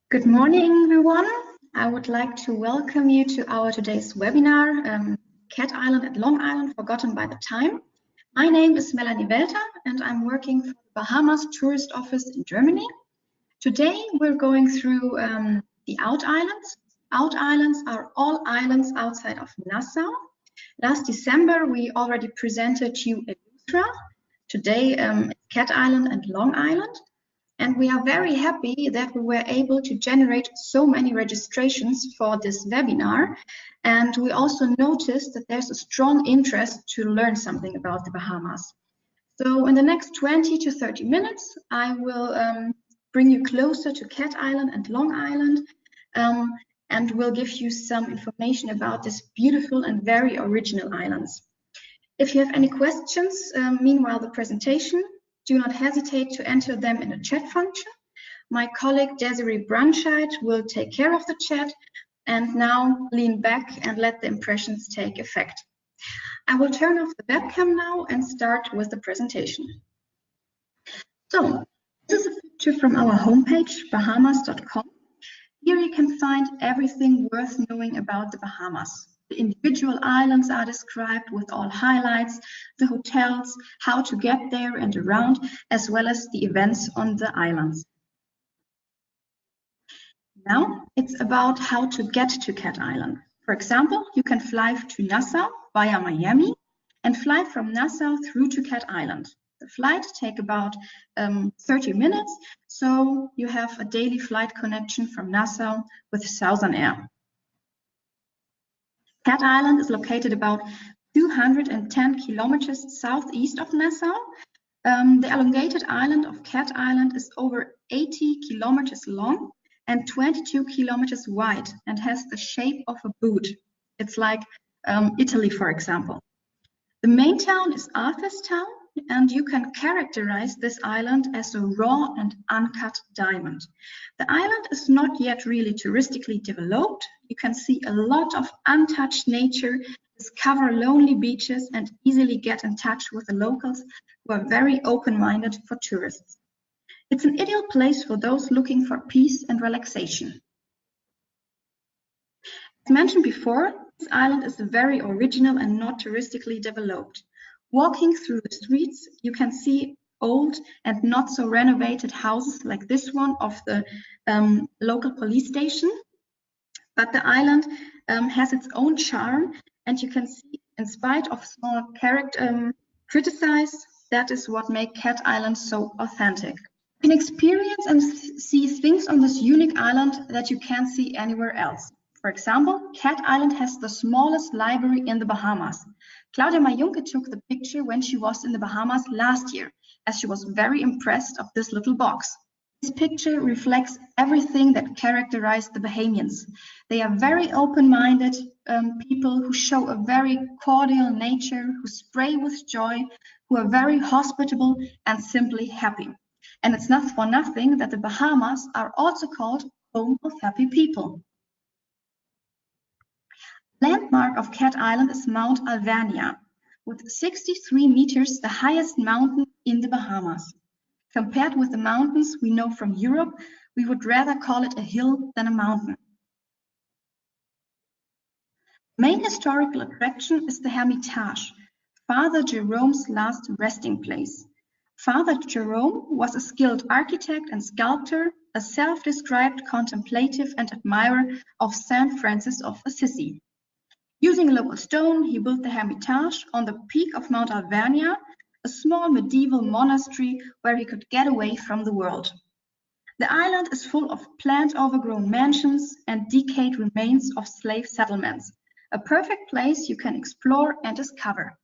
Good morning, everyone. I would like to welcome you to our today's webinar, Cat Island at Long Island, Forgotten by the Time. My name is Melanie Welter and I'm working for the Bahamas Tourist Office in Germany. Today we're going through the Out Islands. Out Islands are all islands outside of Nassau. Last December we already presented you Illustra. Today it's Cat Island and Long Island. And we are very happy that we were able to generate so many registrations for this webinar. And we also noticed that there's a strong interest to learn something about the Bahamas. So in the next 20 to 30 minutes, I will bring you closer to Cat Island and Long Island, and will give you some information about these beautiful and very original islands. If you have any questions, meanwhile the presentation, do not hesitate to enter them in the chat function. My colleague Desiree Brunscheid will take care of the chat, and now lean back and let the impressions take effect. I will turn off the webcam now and start with the presentation. So, this is a picture from our homepage, bahamas.com. Here you can find everything worth knowing about the Bahamas. The individual islands are described with all highlights, the hotels, how to get there and around, as well as the events on the islands. Now it's about how to get to Cat Island. For example, you can fly to Nassau via Miami and fly from Nassau through to Cat Island. The flight takes about 30 minutes, so you have a daily flight connection from Nassau with Southern Air. Cat Island is located about 210 kilometers southeast of Nassau. The elongated island of Cat Island is over 80 kilometers long and 22 kilometers wide and has the shape of a boot. It's like Italy, for example. The main town is Arthurstown, and you can characterize this island as a raw and uncut diamond. The island is not yet really touristically developed. You can see a lot of untouched nature, discover lonely beaches, and easily get in touch with the locals who are very open-minded for tourists. It's an ideal place for those looking for peace and relaxation. As mentioned before, this island is very original and not touristically developed. Walking through the streets, you can see old and not so renovated houses like this one of the local police station. But the island has its own charm, and you can see, in spite of small criticized, that is what makes Cat Island so authentic. You can experience and see things on this unique island that you can't see anywhere else. For example, Cat Island has the smallest library in the Bahamas. Majunke took the picture when she was in the Bahamas last year, as she was very impressed of this little box. This picture reflects everything that characterized the Bahamians. They are very open-minded people who show a very cordial nature, who spray with joy, who are very hospitable and simply happy. And it's not for nothing that the Bahamas are also called home of happy people. Landmark of Cat Island is Mount Alvernia, with 63 meters, the highest mountain in the Bahamas. Compared with the mountains we know from Europe, we would rather call it a hill than a mountain. Main historical attraction is the Hermitage, Father Jerome's last resting place. Father Jerome was a skilled architect and sculptor, a self-described contemplative and admirer of Saint Francis of Assisi. Using a local stone, he built the Hermitage on the peak of Mount Alvernia, a small medieval monastery where he could get away from the world. The island is full of planned overgrown mansions and decayed remains of slave settlements, a perfect place you can explore and discover.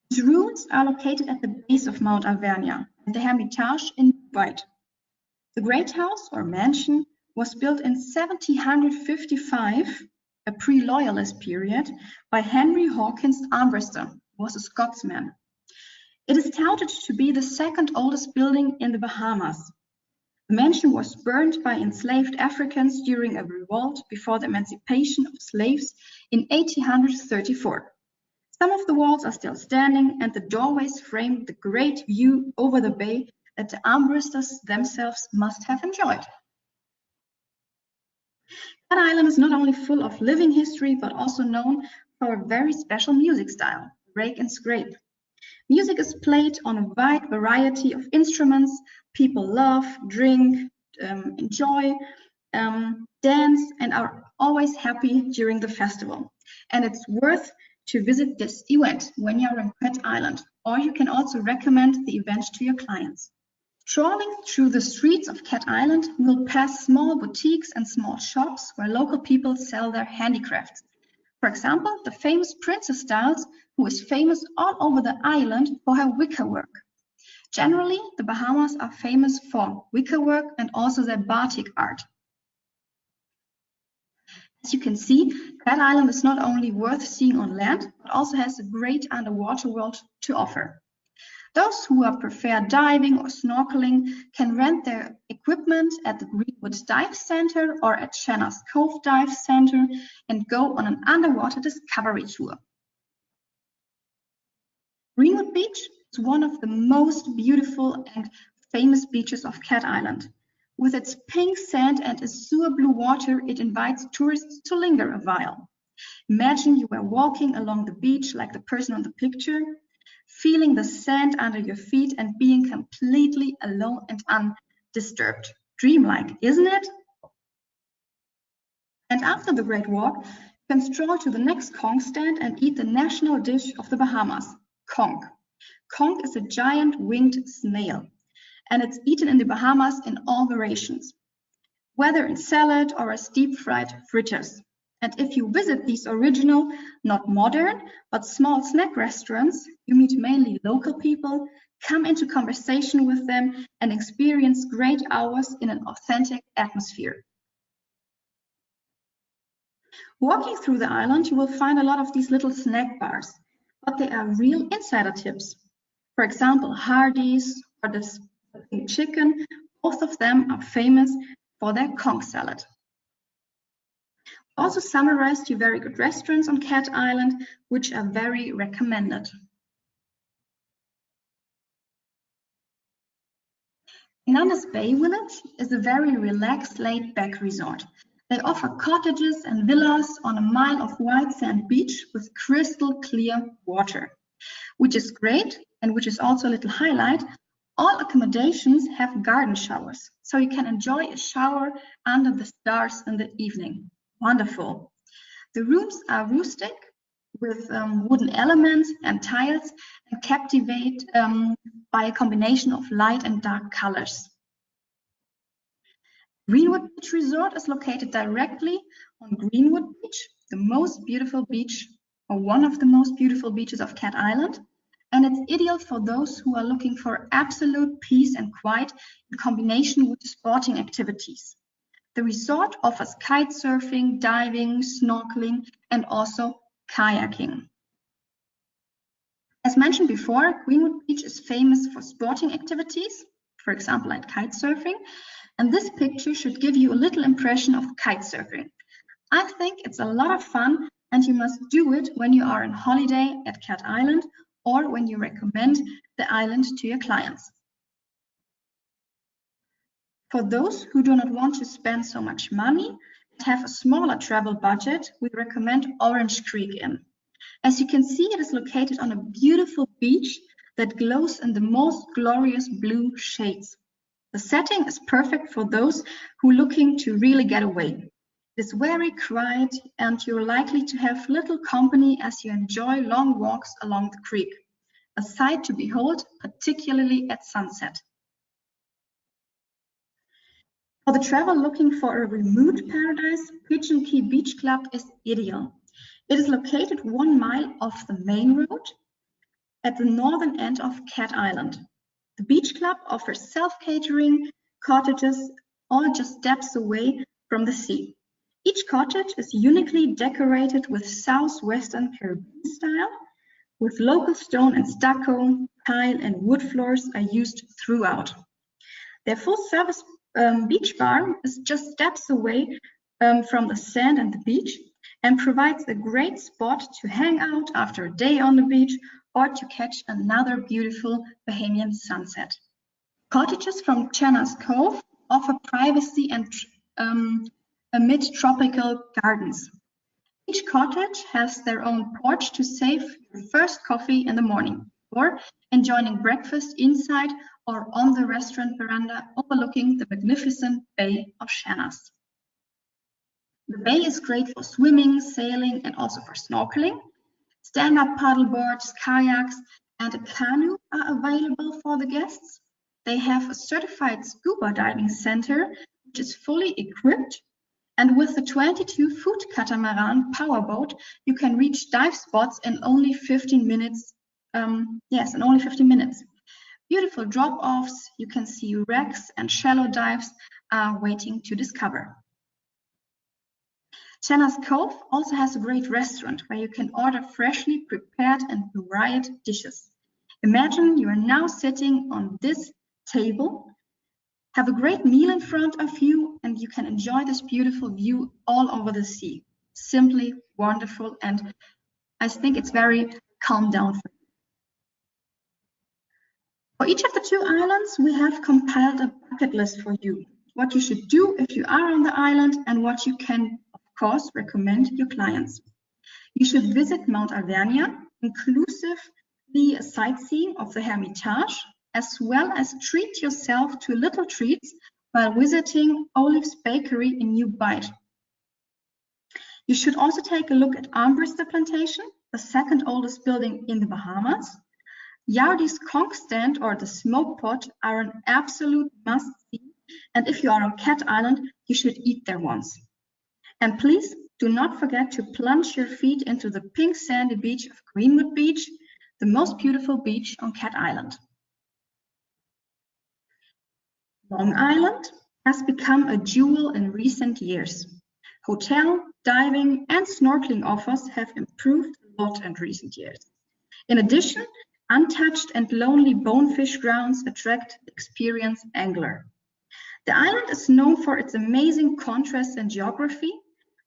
These ruins are located at the base of Mount Alvernia and the Hermitage in white. The Great House or mansion was built in 1755, a pre-loyalist period, by Henry Hawkins Armbruster, who was a Scotsman. It is touted to be the second oldest building in the Bahamas. The mansion was burned by enslaved Africans during a revolt before the emancipation of slaves in 1834. Some of the walls are still standing and the doorways frame the great view over the bay that the armbristers themselves must have enjoyed. Cat Island is not only full of living history, but also known for a very special music style, rake and scrape. Music is played on a wide variety of instruments. People love, drink, enjoy, dance, and are always happy during the festival. And it's worth to visit this event when you're in Cat Island, or you can also recommend the event to your clients. Strolling through the streets of Cat Island, we'll pass small boutiques and small shops where local people sell their handicrafts. For example, the famous Princess Styles, who is famous all over the island for her wicker work. Generally, the Bahamas are famous for wicker work and also their batik art. As you can see, Cat Island is not only worth seeing on land, but also has a great underwater world to offer. Those who prefer diving or snorkeling can rent their equipment at the Greenwood Dive Center or at Shanna's Cove Dive Center and go on an underwater discovery tour. Greenwood Beach is one of the most beautiful and famous beaches of Cat Island. With its pink sand and azure blue water, it invites tourists to linger a while. Imagine you are walking along the beach like the person on the picture, feeling the sand under your feet and being completely alone and undisturbed. Dreamlike, isn't it? And after the great walk, you can stroll to the next conch stand and eat the national dish of the Bahamas, conch. Conch is a giant winged snail, and it's eaten in the Bahamas in all variations, whether in salad or as deep-fried fritters. And if you visit these original, not modern, but small snack restaurants, you meet mainly local people, come into conversation with them, and experience great hours in an authentic atmosphere. Walking through the island, you will find a lot of these little snack bars, but they are real insider tips. For example, Hardee's or the Pink Chicken, both of them are famous for their conch salad. Also summarized you very good restaurants on Cat Island, which are very recommended. Hernandez Bay Village is a very relaxed, laid-back resort. They offer cottages and villas on a mile of white sand beach with crystal clear water, which is great and which is also a little highlight. All accommodations have garden showers, so you can enjoy a shower under the stars in the evening. Wonderful. The rooms are rustic with wooden elements and tiles and captivate by a combination of light and dark colors. Greenwood Beach Resort is located directly on Greenwood Beach, the most beautiful beach, or one of the most beautiful beaches of Cat Island. And it's ideal for those who are looking for absolute peace and quiet in combination with sporting activities. The resort offers kite surfing, diving, snorkeling, and also kayaking. As mentioned before, Greenwood Beach is famous for sporting activities, for example, like kite surfing. And this picture should give you a little impression of kite surfing. I think it's a lot of fun, and you must do it when you are on holiday at Cat Island or when you recommend the island to your clients. For those who do not want to spend so much money and have a smaller travel budget, we recommend Orange Creek Inn. As you can see, it is located on a beautiful beach that glows in the most glorious blue shades. The setting is perfect for those who are looking to really get away. It is very quiet and you're likely to have little company as you enjoy long walks along the creek, a sight to behold, particularly at sunset. For the traveler looking for a remote paradise, Pigeon Key Beach Club is ideal. It is located 1 mile off the main road at the northern end of Cat Island. The beach club offers self-catering cottages, all just steps away from the sea. Each cottage is uniquely decorated with southwestern Caribbean style, with local stone and stucco, tile and wood floors are used throughout. Their full-service beach bar is just steps away from the sand and the beach and provides a great spot to hang out after a day on the beach or to catch another beautiful Bahamian sunset. Cottages from Chenna's Cove offer privacy and amid tropical gardens. Each cottage has their own porch to save your first coffee in the morning, or enjoying breakfast inside or on the restaurant veranda overlooking the magnificent Bay of Chenna's. The bay is great for swimming, sailing, and also for snorkeling. Stand-up paddleboards, kayaks, and a canoe are available for the guests. They have a certified scuba diving center, which is fully equipped. And with the 22-foot catamaran powerboat, you can reach dive spots in only 15 minutes. In only 15 minutes. Beautiful drop-offs, you can see wrecks and shallow dives are waiting to discover. Chenna's Cove also has a great restaurant where you can order freshly prepared and varied dishes. Imagine you are now sitting on this table, have a great meal in front of you, and you can enjoy this beautiful view all over the sea. Simply wonderful, and I think it's very calm down for you. For each of the 2 islands, we have compiled a bucket list for you. What you should do if you are on the island and what you can, of course, recommend your clients. You should visit Mount Alvernia, inclusively a sightseeing of the Hermitage, as well as treat yourself to little treats while visiting Olive's Bakery in New Bight. You should also take a look at Armbruster Plantation, the 2nd oldest building in the Bahamas. Yardi's conch stand or the smoke pot are an absolute must-see, and if you are on Cat Island, you should eat there once. And please do not forget to plunge your feet into the pink sandy beach of Greenwood Beach, the most beautiful beach on Cat Island. Long Island has become a jewel in recent years. Hotel, diving, and snorkeling offers have improved a lot in recent years. In addition, untouched and lonely bonefish grounds attract the experienced angler. The island is known for its amazing contrast in geography,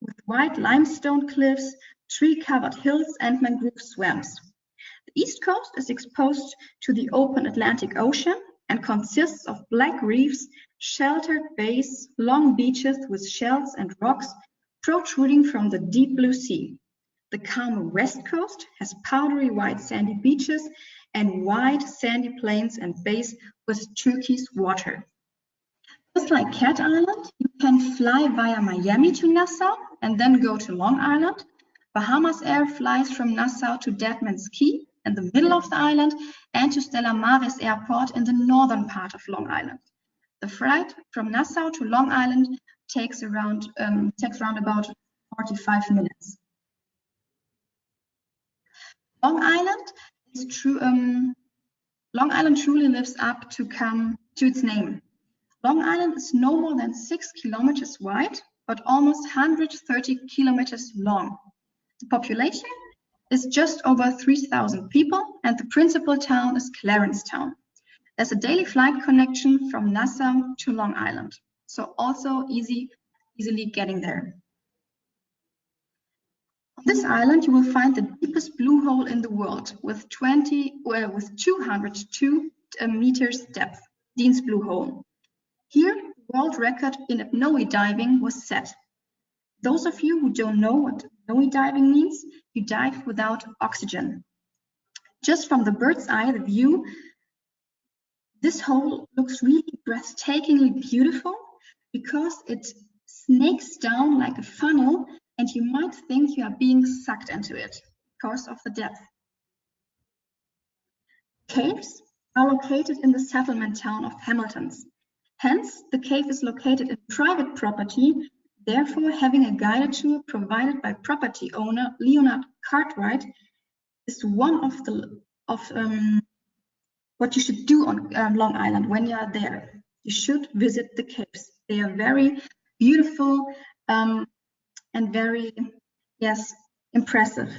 with white limestone cliffs, tree-covered hills, and mangrove swamps. The east coast is exposed to the open Atlantic Ocean and consists of black reefs, sheltered bays, long beaches with shells and rocks protruding from the deep blue sea. The calmer west coast has powdery white sandy beaches and wide sandy plains and bays with turquoise water. Just like Cat Island, you can fly via Miami to Nassau and then go to Long Island. Bahamas Air flies from Nassau to Deadman's Key in the middle of the island and to Stella Maris Airport in the northern part of Long Island. The flight from Nassau to Long Island takes around about 45 minutes. Long Island truly lives up to its name. Long Island is no more than 6 kilometers wide, but almost 130 kilometers long. The population is just over 3,000 people, and the principal town is Clarencetown. There's a daily flight connection from Nassau to Long Island, so also easily getting there. On this island, you will find the deepest blue hole in the world with 202 meters depth, Dean's Blue Hole. Here, the world record in apnoe diving was set. Those of you who don't know what apnoe diving means, you dive without oxygen. Just from the bird's eye view, this hole looks really breathtakingly beautiful because it snakes down like a funnel, and you might think you are being sucked into it because of the depth. Caves are located in the settlement town of Hamilton's. Hence, the cave is located in private property, therefore having a guided tour provided by property owner Leonard Cartwright is one of what you should do on Long Island when you are there. You should visit the caves. They are very beautiful and very, impressive.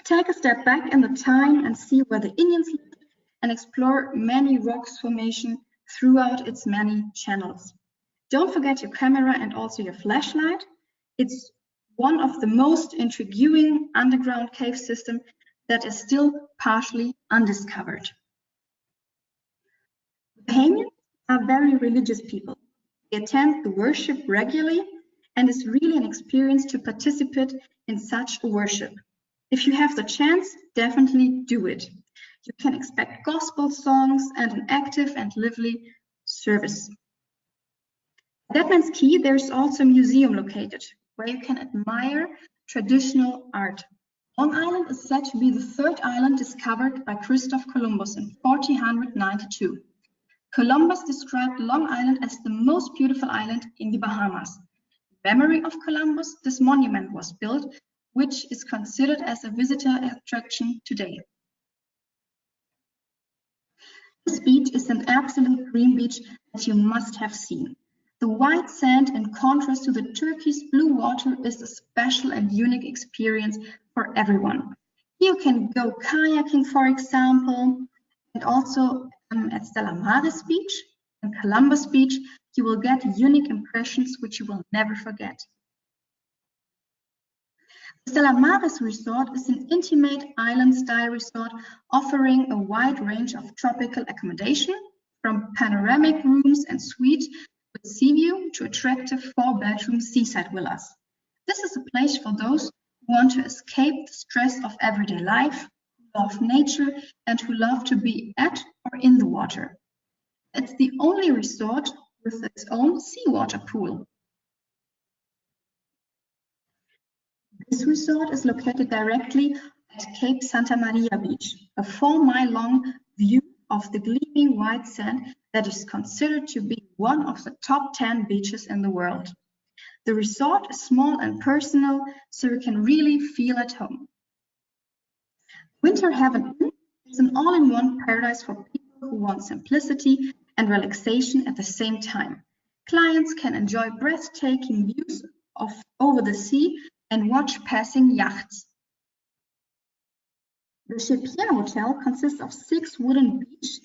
Take a step back in the time and see where the Indians lived and explore many rocks formation throughout its many channels. Don't forget your camera and also your flashlight. It's one of the most intriguing underground cave systems that is still partially undiscovered. Bahamians are very religious people. They attend the worship regularly, and it's really an experience to participate in such a worship. If you have the chance, definitely do it. You can expect gospel songs and an active and lively service. At Deadman's Key, there's also a museum located where you can admire traditional art. Long Island is said to be the third island discovered by Christopher Columbus in 1492. Columbus described Long Island as the most beautiful island in the Bahamas. In memory of Columbus, this monument was built, which is considered as a visitor attraction today. This beach is an absolute dream beach that you must have seen. The white sand in contrast to the turquoise blue water is a special and unique experience for everyone. You can go kayaking, for example, and also at Stella Maris Beach and Columbus Beach, you will get unique impressions which you will never forget. The Stella Maris Resort is an intimate island-style resort offering a wide range of tropical accommodation, from panoramic rooms and suites with sea view to attractive 4-bedroom seaside villas. This is a place for those who want to escape the stress of everyday life, who love nature, and who love to be at or in the water. It's the only resort with its own seawater pool. This resort is located directly at Cape Santa Maria Beach, a 4-mile-long view of the gleaming white sand that is considered to be one of the top 10 beaches in the world. The resort is small and personal, so you can really feel at home. Winter Haven Inn is an all-in-one paradise for people who want simplicity and relaxation at the same time. Clients can enjoy breathtaking views over the sea and watch passing yachts. The Chepier Hotel consists of 6 wooden beach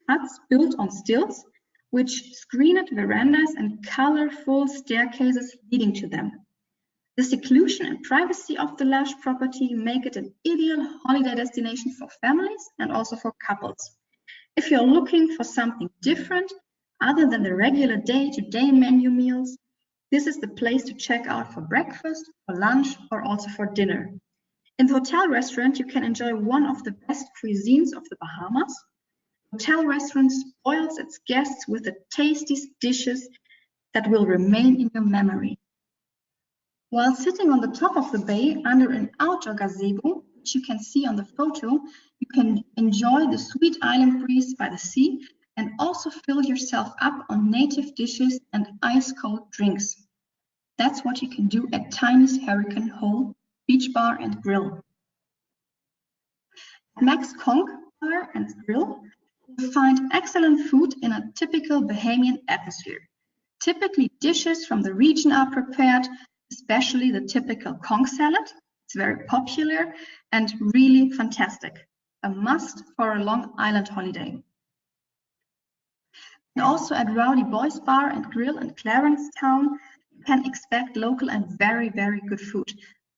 huts built on stilts, which screened verandas and colorful staircases leading to them. The seclusion and privacy of the lush property make it an ideal holiday destination for families and also for couples. If you're looking for something different, other than the regular day-to-day menu meals, this is the place to check out for breakfast, for lunch, or also for dinner. In the hotel restaurant, you can enjoy one of the best cuisines of the Bahamas. The hotel restaurant spoils its guests with the tastiest dishes that will remain in your memory. While sitting on the top of the bay under an outdoor gazebo, which you can see on the photo, you can enjoy the sweet island breeze by the sea and also fill yourself up on native dishes and ice-cold drinks. That's what you can do at Tiny's Hurricane Hole Beach Bar and Grill. At Max Conch Bar and Grill, you'll find excellent food in a typical Bahamian atmosphere. Typically, dishes from the region are prepared, especially the typical conch salad. It's very popular and really fantastic. A must for a Long Island holiday. And also at Rowdy Boys Bar and Grill in Clarencetown, you can expect local and very, very good food,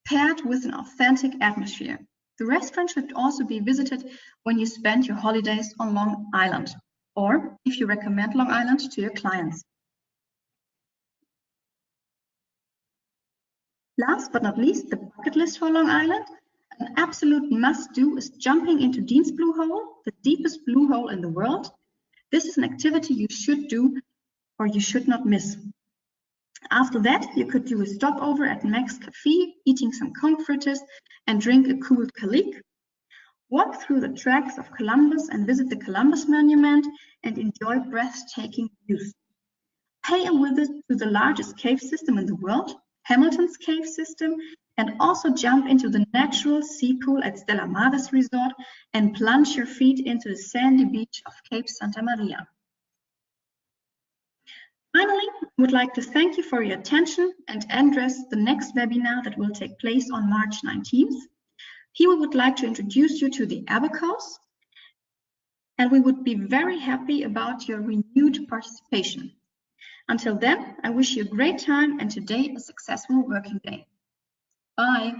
paired with an authentic atmosphere. The restaurant should also be visited when you spend your holidays on Long Island, or if you recommend Long Island to your clients. Last but not least, the bucket list for Long Island. An absolute must-do is jumping into Dean's Blue Hole, the deepest blue hole in the world. This is an activity you should do or you should not miss. After that, you could do a stopover at Mac's Cafe, eating some conch fritters and drink a cooled calique. Walk through the tracks of Columbus and visit the Columbus Monument and enjoy breathtaking views. Pay a visit to the largest cave system in the world, Hamilton's Cave System, and also jump into the natural sea pool at Stella Maris Resort and plunge your feet into the sandy beach of Cape Santa Maria. Finally, I would like to thank you for your attention and address the next webinar that will take place on March 19th. Here we would like to introduce you to the abacus, and we would be very happy about your renewed participation. Until then, I wish you a great time and today a successful working day. Bye.